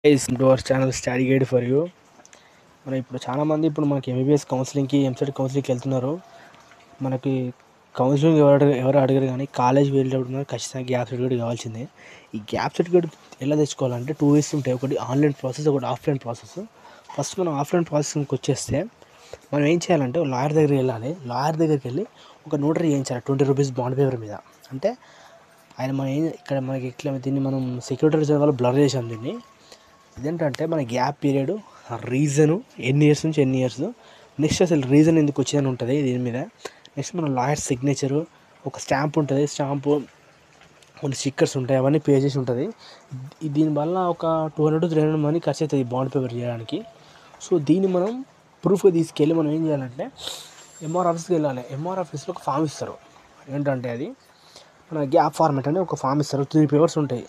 Guys to our channel study guide for you. మనం ఇప్పుడు చాలామంది మనకి ఎంబీబీఎస్ కౌన్సిలింగ్కి ఎంసెట్ కౌన్సిలింగ్కి వెళ్తున్నారు. మనకి కౌన్సిలింగ్ ఎవరు అడగరు కానీ కాలేజ్ వెళ్ళేటప్పుడు ఖచ్చితంగా గ్యాప్ సర్టిఫికేట్ కావాల్సిందే. ఈ గ్యాప్ సర్టిఫికేట్ ఎలా తెచ్చుకోవాలంటే 2 ways ఉంటాయి. ఒకటి ఆన్లైన్ ప్రాసెస్, ఒకటి ఆఫ్లైన్ ప్రాసెస్. ఫస్ట్ మనం ఆఫ్లైన్ ప్రాసెస్కి వచ్చేస్తే మనం ఏం చేయాలంటే లాయర్ దగ్గరికి వెళ్ళాలి. లాయర్ దగ్గరికి వెళ్ళి ఒక నోటరీ చేయించాలి 20 రూపీస్ బాండ్ పేపర్ మీద. అంటే ఆయన మనం ఇక్కడ మనకి ఇట్లా దీన్ని మనం సెక్యూరిటీ రీజన్ వల్ల బ్లర్ చేసాం. దీన్ని ఇదేంటంటే మన గ్యాప్ పీరియడ్, రీజను ఎన్ని ఇయర్స్ నుంచి ఎన్ని ఇయర్స్, నెక్స్ట్ అసలు రీజన్ ఎందుకు వచ్చిందని ఉంటుంది దీని మీద. నెక్స్ట్ మన లాయర్ సిగ్నేచరు, ఒక స్టాంప్ ఉంటుంది, స్టాంపు కొన్ని స్టిక్కర్స్ ఉంటాయి, అవన్నీ పే చేసి ఉంటుంది. దీనివల్ల ఒక 200 to 300 మనీ ఖర్చు అవుతుంది బాండ్ పేపర్ చేయడానికి. సో దీన్ని మనం ప్రూఫ్గా తీసుకెళ్ళి మనం ఏం చేయాలంటే ఎంఆర్ ఆఫీస్కి వెళ్ళాలి. ఎంఆర్ ఆఫీస్లో ఒక ఫామ్ ఇస్తారు. ఏంటంటే అది మన గ్యాప్ ఫార్మేట్ అని ఒక ఫామ్ ఇస్తారు. 3 papers ఉంటాయి.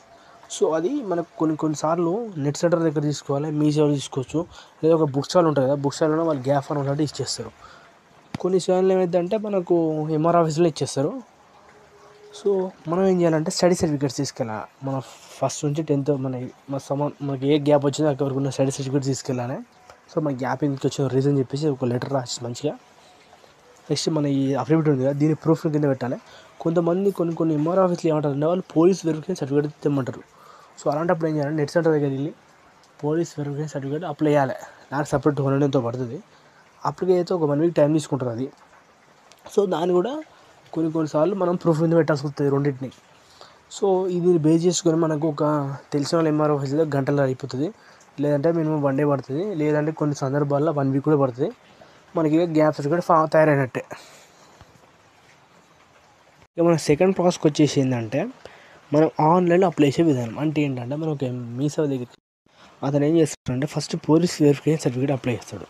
సో అది మనకు కొన్నిసార్లు నెట్ సెంటర్ దగ్గర తీసుకోవాలి, మీ సేవలో తీసుకోవచ్చు, లేదా ఒక బుక్ స్టాల్ ఉంటుంది కదా, బుక్ స్టాల్లో వాళ్ళు గ్యాప్ ఫార్మేట్ అంటే ఇచ్చేస్తారు. కొన్ని సార్లు ఏమైందంటే మనకు ఎంఆర్ ఆఫీస్లో ఇచ్చేస్తారు. సో మనం ఏం చేయాలంటే స్టడీ సర్టిఫికేట్స్ తీసుకెళ్ళాలి. మన ఫస్ట్ నుంచి 10th మనకి ఏ గ్యాప్ వచ్చిందో అక్కడ వరకు ఉన్న స్టడీ సర్టిఫికేట్స్ తీసుకెళ్ళాలి. సో మన గ్యాప్ ఎందుకు వచ్చిన రీజన్ చెప్పేసి ఒక లెటర్ రాసి మంచిగా. నెక్స్ట్ మన ఈ అఫిడవిట్ ఉంది కదా, దీని ప్రూఫ్ కింద పెట్టాలి. కొంతమంది కొన్ని ఎంఆర్ ఆఫీస్లో ఏమంటారంటే వాళ్ళు పోలీస్ వెరిఫికేషన్ సర్టిఫికేట్ తెమ్మంటారు. సో అలాంటప్పుడు ఏం చేయాలంటే నెట్ సెంటర్ దగ్గర వెళ్ళి పోలీస్ వెరిఫికేషన్ సర్టిఫికేట్ అప్లై చేయాలి. నాకు సపరేట్ 200 ఎంతో పడుతుంది. అప్లై అయితే ఒక 1 week టైం తీసుకుంటుంది అది. సో దాన్ని కూడా కొన్నిసార్లు మనం ప్రూఫ్ మీద పెట్టాల్సి వస్తుంది రెండింటిని. సో ఇది బేస్ చేసుకొని మనకు ఒక తెలిసిన వాళ్ళ ఎంఆర్ ఆఫీస్లో గంటలు అయిపోతుంది, లేదంటే మినిమం 1 day పడుతుంది, లేదంటే కొన్ని సందర్భాల్లో 1 week కూడా పడుతుంది. మనకి గ్యాప్ సర్టిఫికేట్ తయారైనట్టే. ఇక మన సెకండ్ ప్రాసెస్కి వచ్చేసి ఏంటంటే మనం ఆన్లైన్లో అప్లై చేసే విధానం. అంటే ఏంటంటే మనం ఒక మీ సేవ దగ్గరికి అతను ఏం చేస్తాడంటే first police verification certificate apply చేస్తాడు.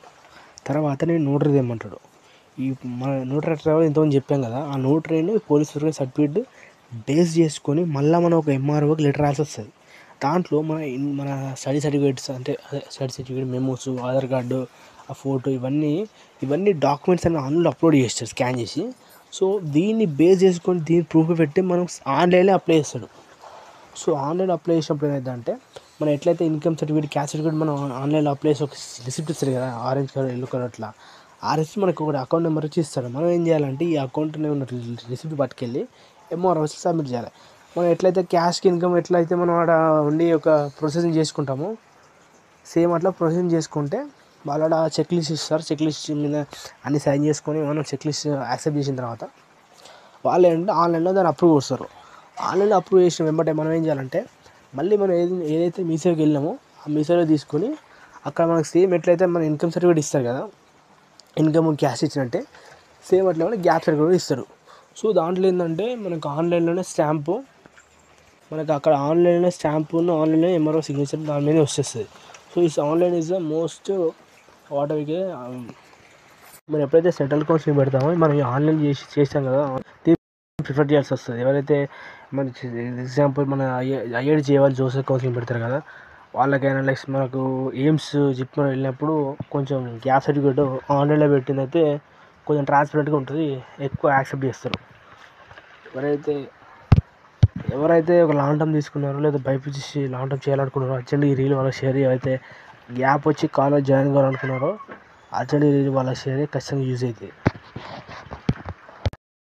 తర్వాత నేను నోటరీ తెమ్మంటాడు. ఈ మన నోటరీ ట్రావెల్ ఎంతోని చెప్పాం కదా, ఆ నోటరీని పోలీస్ వెరిఫికేషన్ సర్టిఫికేట్ బేస్ చేసుకొని మళ్ళీ మనం ఒక ఎంఆర్ఓకి లెటర్ రాసి వస్తుంది. దాంట్లో మన స్టడీ సర్టిఫికేట్స్ అంటే study certificate, memos, Aadhaar card, ఆ ఫోటో, ఇవన్నీ డాక్యుమెంట్స్ అన్ని ఆన్లైన్లో అప్లోడ్ చేస్తారు స్కాన్ చేసి. సో దీన్ని బేస్ చేసుకొని దీన్ని ప్రూఫ్ పెట్టి మనం ఆన్లైన్లో అప్లై చేస్తాడు. సో ఆన్లైన్ అప్లై చేసినప్పుడు ఏమైందంటే మనం ఎట్లయితే ఇన్కమ్ సర్టిఫికేట్, క్యాస్ట్ సర్టిఫికేట్ మనం ఆన్లైన్లో అప్లై చేసి ఒక రిసిప్ట్ ఇస్తారు కదా, ఆరెంజ్ కలర్, ఎల్లో కలర్, అట్లా ఆ రిసిప్ట్ మనకు ఒక అకౌంట్ నెంబర్ వచ్చి ఇస్తాడు. మనం ఏం చేయాలంటే ఈ అకౌంట్ ఉన్న రిసిప్ట్ పట్టుకెళ్ళి ఎంఆర్ ఆఫీస్కి సబ్మిట్ చేయాలి. మనం ఎట్లయితే క్యాష్కి ఇన్కమ్ ఎట్లయితే మనం ఆడ ఉండి ఒక ప్రొసెసింగ్ చేసుకుంటామో సేమ్ అట్లా ప్రొసెసింగ్ చేసుకుంటే వాళ్ళ చెక్ లిస్ట్ ఇస్తారు. చెక్ లిస్ట్ మీద అన్ని సైన్ చేసుకొని మనం చెక్ లిస్ట్ యాక్సెప్ట్ చేసిన తర్వాత వాళ్ళు ఏంటంటే ఆన్లైన్లో దాన్ని అప్రూవ్ చేస్తారు. ఆన్లైన్లో అప్రూవ్ చేసిన వెంబడే మనం ఏం చేయాలంటే మళ్ళీ మనం ఏదైతే మీ సేవకి వెళ్ళామో ఆ మీ సేవలో తీసుకొని అక్కడ మనకు సేమ్ ఎట్లయితే మన ఇన్కమ్ సర్టిఫికేట్ ఇస్తారు కదా, ఇన్కమ్ క్యాష్ ఇచ్చినట్టే సేమ్ అట్లా కూడా గ్యాప్ సర్టిఫికేట్ ఇస్తారు. సో దాంట్లో ఏంటంటే మనకు ఆన్లైన్లోనే స్టాంపు, మనకు అక్కడ ఆన్లైన్లో స్టాంపును ఆన్లైన్లో ఎంఆర్ఓ సిగ్నేచర్ దాని మీద వచ్చేస్తుంది. సో ఈ ఆన్లైన్ ఈజ్ ద మోస్ట్ వాటర్కి మనం ఎప్పుడైతే సెంట్రల్ కౌన్సిలింగ్ పెడతామో మనం ఆన్లైన్ చేస్తాం కదా, ప్రిఫర్ చేయాల్సి వస్తుంది. ఎవరైతే మన ఎగ్జాంపుల్ మన ఐఐటి చేయాలి జోసెఫ్ కౌన్సిలింగ్ పెడతారు కదా, వాళ్ళకైనా నెక్స్ట్ మనకు ఎయిమ్స్ జిప్ వెళ్ళినప్పుడు కొంచెం గ్యాప్ సర్టిఫికేట్ ఆన్లైన్లో పెట్టిందైతే కొంచెం ట్రాన్స్పరెంట్గా ఉంటుంది, ఎక్కువ యాక్సెప్ట్ చేస్తారు. ఎవరైతే ఒక లాంగ్ టర్మ్ తీసుకున్నారో లేదా బైపీసీ లాంగ్ టర్మ్ చేయాలనుకున్నారో అర్జెంట్గా ఈ రీల్ వాళ్ళకి షేర్ అయితే గ్యాప్ వచ్చి కాలేజ్ జాయిన్ కావాలనుకున్నారో అర్జెంట్గా ఈ రీల్ వాళ్ళకి షేర్ ఖచ్చితంగా యూజ్ అవుతాయి.